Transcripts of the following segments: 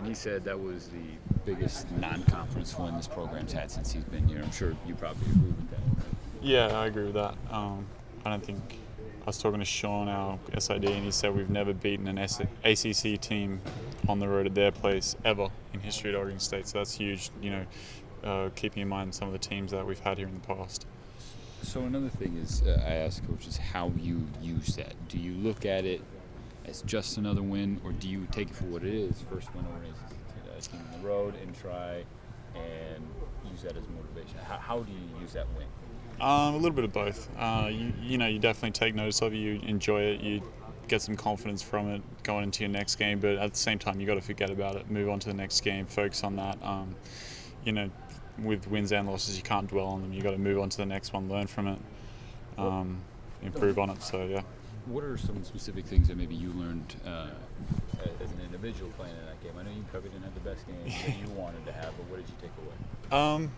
and he said that was the biggest non-conference win this program's had since he's been here. I'm sure you probably agree with that. Yeah, I agree with that. I don't think I was talking to Sean, our SID, and he said we've never beaten an ACC team on the road at their place ever in history at Oregon State. So that's huge, keeping in mind some of the teams that we've had here in the past. So another thing is, I ask coaches how you use that. Do you look at it as just another win, or do you take it for what it is, first win over an ACC team on the road, and try and use that as motivation? How do you use that win? A little bit of both. You definitely take notice of it, you enjoy it, you get some confidence from it going into your next game, but at the same time you got to forget about it, move on to the next game, focus on that. With wins and losses you can't dwell on them, you got to move on to the next one, learn from it, improve on it. So yeah. What are some specific things that maybe you learned as an individual playing in that game? I know you probably didn't have the best game that you wanted to have, but what did you take away?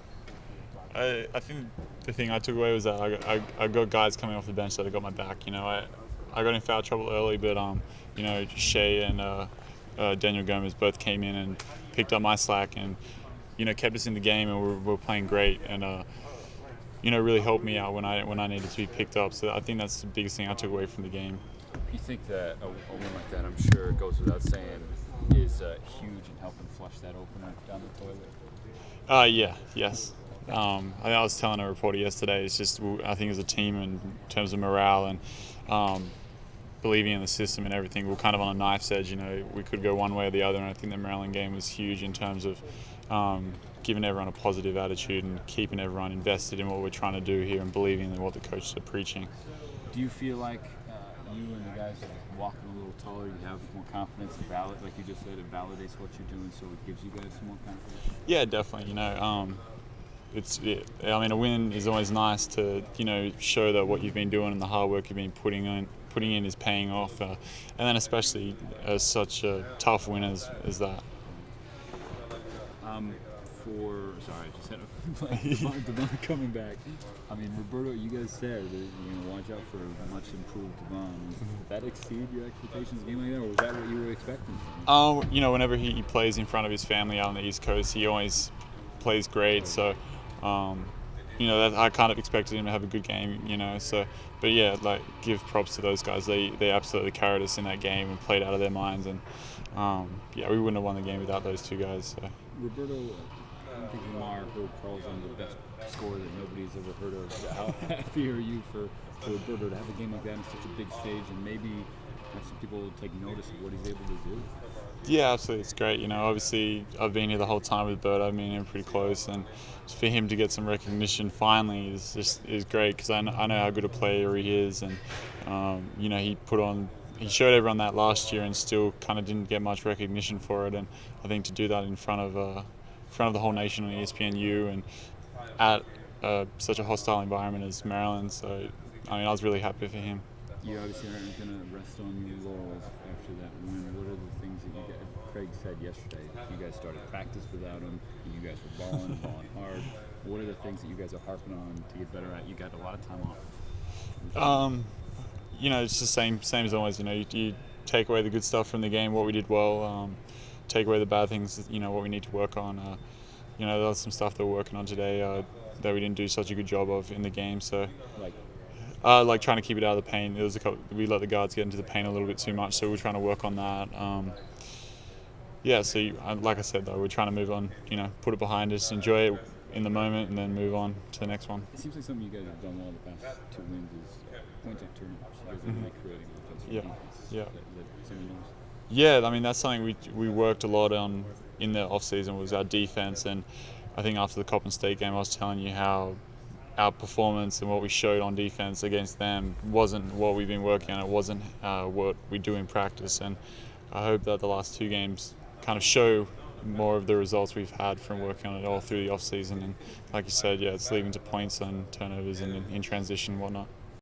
I think the thing I took away was that I got guys coming off the bench that have got my back. I got in foul trouble early, but Shea and Daniel Gomez both came in and picked up my slack and kept us in the game, and we're playing great, and really helped me out when I needed to be picked up. So I think that's the biggest thing I took away from the game. You think that a win like that, I'm sure it goes without saying, is huge in helping flush that opener down the toilet? Yes. I was telling a reporter yesterday, it's just, I think as a team in terms of morale and believing in the system and everything, we're kind of on a knife's edge. We could go one way or the other, and I think the Maryland game was huge in terms of giving everyone a positive attitude and keeping everyone invested in what we're trying to do here and believing in what the coaches are preaching. Do you feel like you and the guys are walking a little taller, you have more confidence, like you just said, it validates what you're doing, so it gives you guys some more confidence? Yeah, definitely. A win is always nice to show that what you've been doing and the hard work you've been putting in is paying off, and then especially as such a tough win as that. Sorry, I just had the ball coming back. Roberto, you guys said that watch out for a much improved Devon. Did that exceed your expectations a game like that, or was that what you were expecting? Whenever he plays in front of his family out on the East Coast, he always plays great. So, I kind of expected him to have a good game. But yeah, give props to those guys. They absolutely carried us in that game and played out of their minds. And we wouldn't have won the game without those two guys. So. Roberto, I don't think Lamar calls him the best scorer that nobody's ever heard of. How happy are you for Roberto to have a game like that on such a big stage, and maybe have some people take notice of what he's able to do? Yeah, absolutely. It's great. Obviously I've been here the whole time with Bert. I've been here pretty close, and for him to get some recognition finally is great, because I know how good a player he is, and he showed everyone that last year and still kind of didn't get much recognition for it. And I think to do that in front of the whole nation on ESPNU and at such a hostile environment as Maryland, so I was really happy for him. You obviously aren't going to rest on your laurels after that win. What are the things that Craig said yesterday? You guys started practice without him. You guys were balling hard. What are the things that you guys are harping on to get better at? You got a lot of time off. It's the same as always. You take away the good stuff from the game, what we did well. Take away the bad things, what we need to work on. There's some stuff that we're working on today that we didn't do such a good job of in the game. So, like trying to keep it out of the paint. We let the guards get into the paint a little bit too much, so we're trying to work on that. Like I said, though, we're trying to move on. Put it behind us, enjoy it in the moment, and then move on to the next one. It seems like something you guys have done well the past two wins is points off turnovers. You guys are really creating offensive defense. Yeah. Is that something else? Yeah, that's something we worked a lot on in the off season, was our defense. And I think after the Coppin State game, I was telling you how our performance and what we showed on defense against them wasn't what we've been working on. It wasn't what we do in practice. And I hope that the last two games kind of show more of the results we've had from working on it all through the off season. And like you said, it's leading to points and turnovers and in transition and whatnot.